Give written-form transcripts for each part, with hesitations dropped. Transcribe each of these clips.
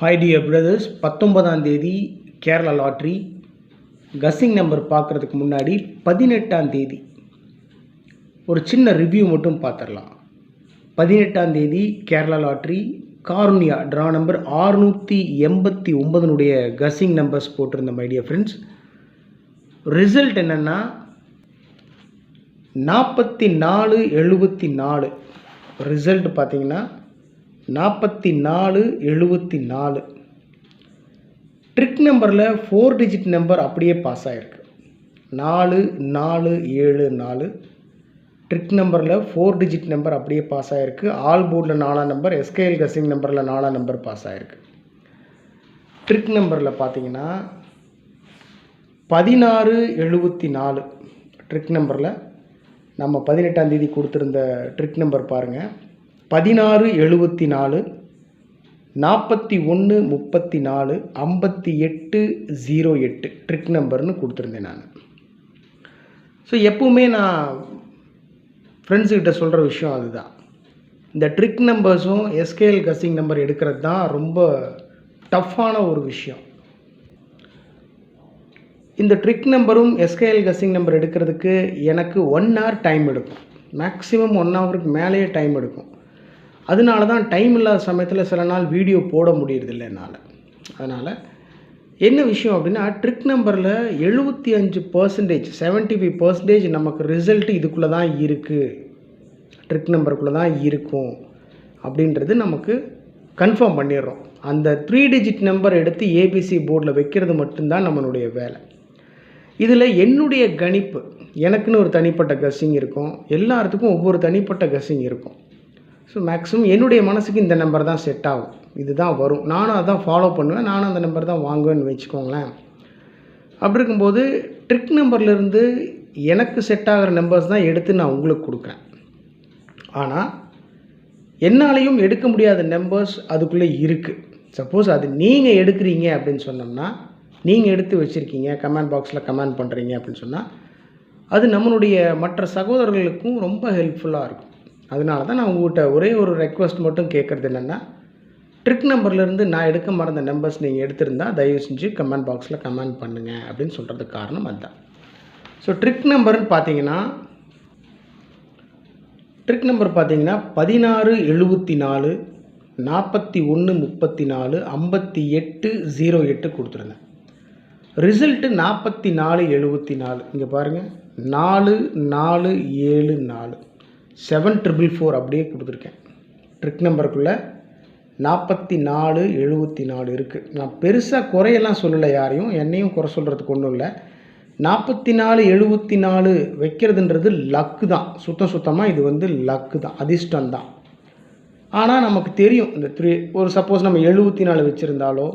Hi dear brothers, 19ஆம் தேதி Kerala lottery guessing number பார்க்குறதுக்கு முன்னாடி 18ஆம் தேதி ஒரு சின்ன ரிவ்யூ மட்டும் பார்த்துடலாம். 18ஆம் தேதி Kerala lottery Karunya draw number 689 guessing numbers போட்டிருந்த மை டியர் ஃப்ரெண்ட்ஸ். ரிசல்ட் என்னென்னா 4474. ரிசல்ட் பார்த்தீங்கன்னா 4474. ட்ரிக் நம்பரில் 4 டிஜிட் நம்பர் அப்படியே பாஸ் ஆகிருக்கு. 4474 ட்ரிக் நம்பரில் 4 டிஜிட் நம்பர் அப்படியே பாஸ் ஆகிருக்கு. ஆல் போர்டில் 4ஆம் நம்பர், எஸ்கேஎல் கஸ்ஸிங் நம்பரில் 4ஆம் நம்பர் பாஸ் ஆகிருக்கு. ட்ரிக் நம்பரில் பார்த்தீங்கன்னா 1674. ட்ரிக் நம்பரில் நம்ம 18ஆம் தேதி கொடுத்துருந்த ட்ரிக் நம்பர் பாருங்கள். 1674 4134 5808 ட்ரிக் நம்பர்னு கொடுத்துருந்தேன் நான். ஸோ எப்பவுமே நான் ஃப்ரெண்ட்ஸுக்கிட்ட சொல்கிற விஷயம் அதுதான். இந்த ட்ரிக் நம்பர்ஸும் எஸ்கேஎல் கஸ்ஸிங் நம்பர் எடுக்கிறது தான் ரொம்ப டஃப்பான ஒரு விஷயம். இந்த ட்ரிக் நம்பரும் எஸ்கேஎல் கஸ்ஸிங் நம்பர் எடுக்கிறதுக்கு எனக்கு 1 hour டைம் எடுக்கும். மேக்ஸிமம் 1 hourக்கு மேலேயே டைம் எடுக்கும். அதனால தான் டைம் இல்லாத சமயத்தில் சில நாள் வீடியோ போட முடியறதில்லை என்னால். அதனால் என்ன விஷயம் அப்படின்னா, ட்ரிக் நம்பரில் 75%, 75% நமக்கு ரிசல்ட்டு இதுக்குள்ளே தான் இருக்குது, ட்ரிக் நம்பருக்குள்ளே தான் இருக்கும் அப்படின்றது நமக்கு கன்ஃபார்ம் பண்ணிடுறோம். அந்த 3 டிஜிட் நம்பர் எடுத்து ஏபிசி போர்டில் வைக்கிறது மட்டும்தான் நம்மளுடைய வேலை. இதில் என்னுடைய கணிப்பு, எனக்குன்னு ஒரு தனிப்பட்ட கஸ்ஸிங் இருக்கும், எல்லாத்துக்கும் ஒவ்வொரு தனிப்பட்ட கஸ்ஸிங் இருக்கும். ஸோ மேக்ஸிமம் என்னுடைய மனசுக்கு இந்த நம்பர் தான் செட் ஆகும், இதுதான் வரும், நானும் அதான் ஃபாலோ பண்ணுவேன், நானும் அந்த நம்பர் தான் வாங்குவேன்னு வச்சுக்கோங்களேன். அப்படி இருக்கும்போது ட்ரிக் நம்பர்லேருந்து எனக்கு செட் ஆகிற நம்பர்ஸ் தான் எடுத்து நான் உங்களுக்கு கொடுக்குறேன். ஆனால் என்னாலையும் எடுக்க முடியாத நம்பர்ஸ் அதுக்குள்ளே இருக்குது. சப்போஸ் அது நீங்கள் எடுக்கிறீங்க அப்படின்னு சொன்னோம்னா, நீங்கள் எடுத்து வச்சுருக்கீங்க, கமெண்ட் பாக்ஸில் கமெண்ட் பண்ணுறீங்க அப்படின்னு சொன்னால், அது நம்மளுடைய மற்ற சகோதரர்களுக்கும் ரொம்ப ஹெல்ப்ஃபுல்லாக இருக்கும். அதனால தான் நான் உங்கள்கிட்ட ஒரே ஒரு ரெக்வஸ்ட் மட்டும் கேட்குறது என்னென்னா, ட்ரிக் நம்பர்லேருந்து நான் எடுக்க மறந்த நம்பர்ஸ் நீங்கள் எடுத்திருந்தால் தயவு செஞ்சு கமெண்ட் பாக்ஸில் கமெண்ட் பண்ணுங்கள் அப்படின்னு சொல்கிறதுக்கு காரணம் அதுதான். ஸோ ட்ரிக் நம்பர்னு பார்த்தீங்கன்னா 1674 4134 5808 கொடுத்துருந்தேன். ரிசல்ட்டு 4474. இங்கே பாருங்கள், 4474 7444 அப்படியே கொடுத்துருக்கேன். ட்ரிக் நம்பருக்குள்ளே 4474 இருக்குது. நான் பெருசாக குறையெல்லாம் சொல்லலை, யாரையும் என்னையும் குறை சொல்கிறதுக்கு ஒன்றும் இல்லை. 4474 வைக்கிறதுன்றது லக்கு தான், சுத்தமாக இது வந்து லக்கு தான், அதிர்ஷ்டம் தான். ஆனால் நமக்கு தெரியும் இந்த ஒரு சப்போஸ் நம்ம 74 வச்சுருந்தாலோ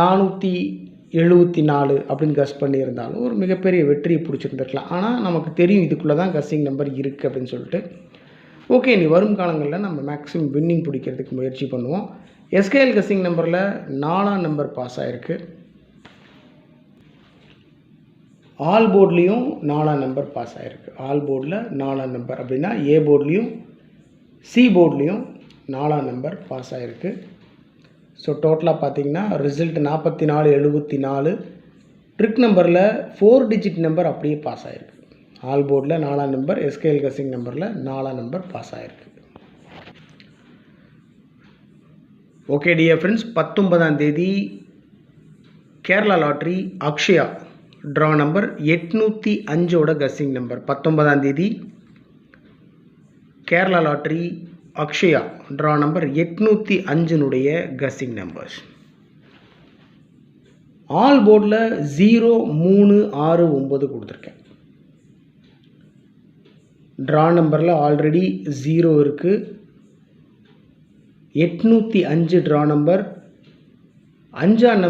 474 அப்படின்னு கஸ் பண்ணியிருந்தாலும் ஒரு மிகப்பெரிய வெற்றியை பிடிச்சிருந்துருக்கலாம். ஆனால் நமக்கு தெரியும் இதுக்குள்ளே தான் கஸ்ஸிங் நம்பர் இருக்குது அப்படின்னு சொல்லிட்டு, ஓகே நீ வரும் காலங்களில் நம்ம மேக்ஸிமம் வின்னிங் பிடிக்கிறதுக்கு முயற்சி பண்ணுவோம். எஸ்கேஎல் கஸ்ஸிங் நம்பரில் 4ஆம் நம்பர் பாஸ் ஆகிருக்கு. ஆல் போர்ட்லேயும் 4ஆம் நம்பர் பாஸ் ஆகிருக்கு. ஆல் போர்டில் 4ஆம் நம்பர் அப்படின்னா ஏ போர்ட்லேயும் சி போர்ட்லேயும் 4ஆம் நம்பர் பாஸ் ஆகிருக்கு. ஸோ டோட்டலாக பார்த்தீங்கன்னா ரிசல்ட் 4474. ட்ரிக் நம்பரில் 4 டிஜிட் நம்பர் அப்படியே பாஸ் ஆகிருக்கு. ஆல் போர்டில் 4ஆம் நம்பர், எஸ்கேஎல் கஸ்ஸிங் நம்பரில் 4ஆம் நம்பர் பாஸ் ஆகிருக்கு. ஓகே டியர் ஃப்ரெண்ட்ஸ், 19ஆம் தேதி Kerala lottery Akshaya draw number 805 guessing number. 19ஆம் தேதி Kerala lottery Akshaya draw number 805 guessing numbers. All போர்டில் 0369 கொடுத்துருக்கேன். ட்ரா நம்பரில் ஆல்ரெடி 0 இருக்குது. 805 ட்ரா நம்பர். 5ஆம்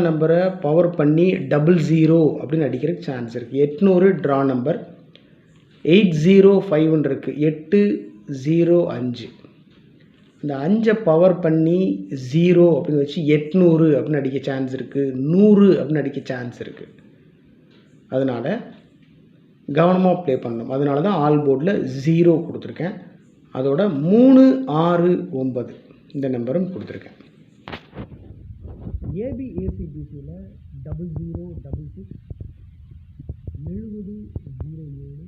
நம்பரை பவர் பண்ணி 00 அப்படின்னு அடிக்கிறதுக்கு சான்ஸ் இருக்குது. 800 ட்ரா நம்பர். 805 இருக்குது, 805. இந்த 5 பவர் பண்ணி 0 அப்படின்னு வச்சு 800 அப்படின்னு அடிக்க சான்ஸ் இருக்குது, 100 அப்படின்னு அடிக்க சான்ஸ் இருக்குது. அதனால் கவனமாக ப்ளே பண்ணணும். அதனால தான் ஆல் போர்டில் 0 கொடுத்துருக்கேன். அதோட 369 இந்த நம்பரும் கொடுத்துருக்கேன். ஏபிஏசிபிசியில் 0066 7007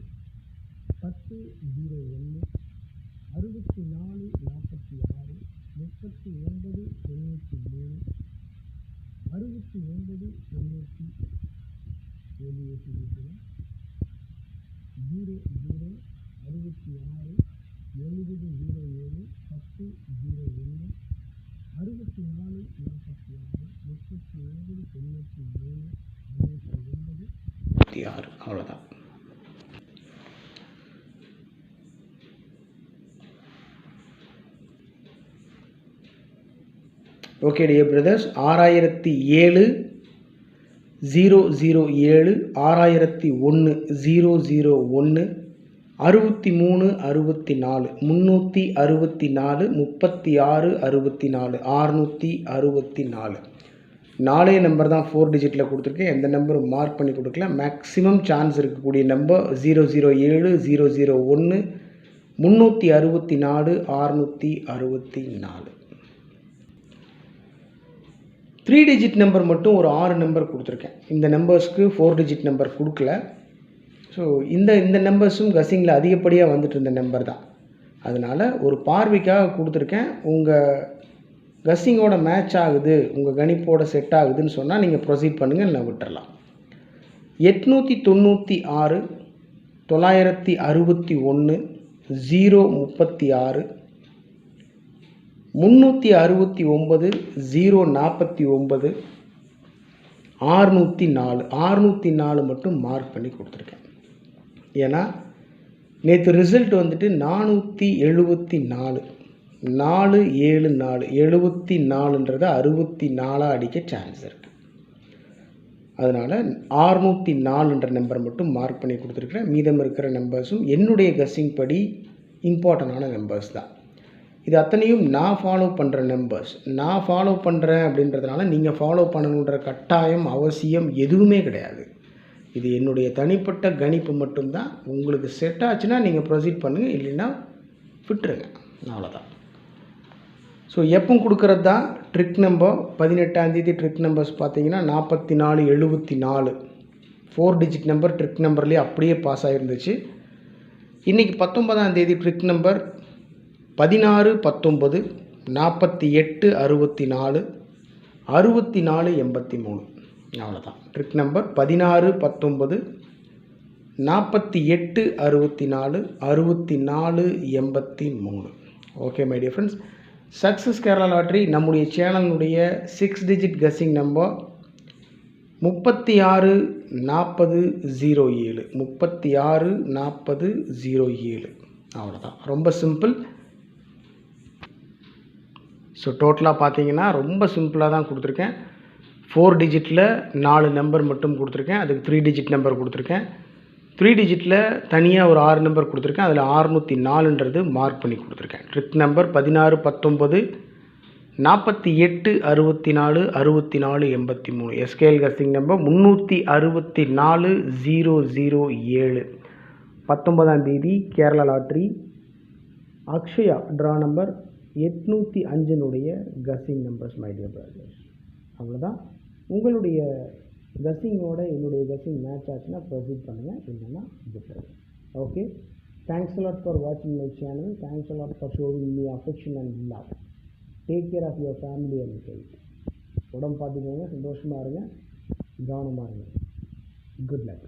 1001 64 46 39 93 69 90 ஏபிஏசிபிசியில் 00 66 7007 1001 64 46 39 93 69 96. அவ்வளோதான். ஓகே டியர் பிரதர்ஸ், 6007 007 6001 001 63 64 364 36 64 664 நாலே நம்பர் தான் 4 டிஜிட்டில் கொடுத்துருக்கேன். எந்த நம்பரும் மார்க் பண்ணி கொடுக்கல. மேக்ஸிமம் சான்ஸ் இருக்கக்கூடிய நம்பர் 007 001 364 664. 3 டிஜிட் நம்பர் மட்டும் ஒரு 6 நம்பர் கொடுத்துருக்கேன். இந்த நம்பர்ஸ்க்கு 4 டிஜிட் நம்பர் கொடுக்கல. ஸோ இந்த நம்பர்ஸும் கசிங்கில் அதிகப்படியாக வந்துட்டு இருந்த நம்பர் தான். அதனால் ஒரு பார்வைக்காக கொடுத்துருக்கேன். உங்கள் கசிங்கோட மேட்ச் ஆகுது, உங்கள் கணிப்போட செட் ஆகுதுன்னு சொன்னால் நீங்கள் ப்ரொசீட் பண்ணுங்கள், இல்லை விட்டுறலாம். 896 961 036 369 049 604 மட்டும் மார்க் பண்ணி கொடுத்துருக்கேன். ஏன்னா நேற்று ரிசல்ட் வந்துட்டு 474 474 74ன்றது 64 அடிக்க சான்ஸ் இருக்குது. அதனால் 604ன்ற நம்பர் மட்டும் மார்க் பண்ணி கொடுத்துருக்குறேன். மீதம் இருக்கிற நம்பர்ஸும் என்னுடைய கெஸ்ஸிங் படி இம்பார்ட்டண்டான நம்பர்ஸ் தான். இது அத்தனையும் நான் ஃபாலோ பண்ணுற நம்பர்ஸ். நான் ஃபாலோ பண்ணுறேன் அப்படின்றதுனால நீங்கள் ஃபாலோ பண்ணணுன்ற கட்டாயம் அவசியம் எதுவுமே கிடையாது. இது என்னுடைய தனிப்பட்ட கணிப்பு மட்டும்தான். உங்களுக்கு செட் ஆச்சுன்னா நீங்கள் ப்ரொசீட் பண்ணுங்கள், இல்லைன்னா விட்டுருங்க, அவ்வளோதான். ஸோ எப்போ கொடுக்குறது தான் ட்ரிக் நம்பர். 18ஆம் தேதி ட்ரிக் நம்பர்ஸ் பார்த்தீங்கன்னா 44 74 4 டிஜிட் நம்பர் ட்ரிக் நம்பர்லேயே அப்படியே பாஸ் ஆகிருந்துச்சு. இன்றைக்கி 19ஆம் தேதி ட்ரிக் நம்பர் 16 19 48 64 64 83. அவ்வளோதான். Trick number 16 19 48 64 64 83. Okay my dear friends, success Kerala lottery நம்முடைய சேனலுடைய 6 டிஜிட் கெஸ்ஸிங் நம்பர் 36 40 07 36 40 07. அவ்வளோதான். ரொம்ப சிம்பிள். ஸோ டோட்டலாக பார்த்தீங்கன்னா ரொம்ப சிம்பிளாக தான் கொடுத்துருக்கேன். 4 டிஜிட்டில் 4 நம்பர் மட்டும் கொடுத்துருக்கேன். அதுக்கு 3 டிஜிட் நம்பர் கொடுத்துருக்கேன். 3 டிஜிட்டில் தனியாக ஒரு 6 நம்பர் கொடுத்துருக்கேன். அதில் 604ன்றது மார்க் பண்ணி கொடுத்துருக்கேன். Trick number 16 19 48 64 64 83. SKL guessing number 364 007. 19ஆம் தேதி Kerala lottery Akshaya draw number 805னுடைய guessing numbers my dear brothers. அவ்வளோதான். உங்களுடைய கெஸ்ஸிங்கோட என்னுடைய கெஸ்ஸிங் மேட்ச் ஆச்சுன்னா ப்ரொசீட் பண்ணுங்கள், இல்லைன்னா விட்டுருங்க. Okay, thanks a lot for வாட்சிங் my channel. Thanks a lot for showing me affection and love. Take care of your family and health. உடம்பு பார்த்துக்கோங்க, சந்தோஷமாக இருங்க, கவனமாக இருங்க. Good luck.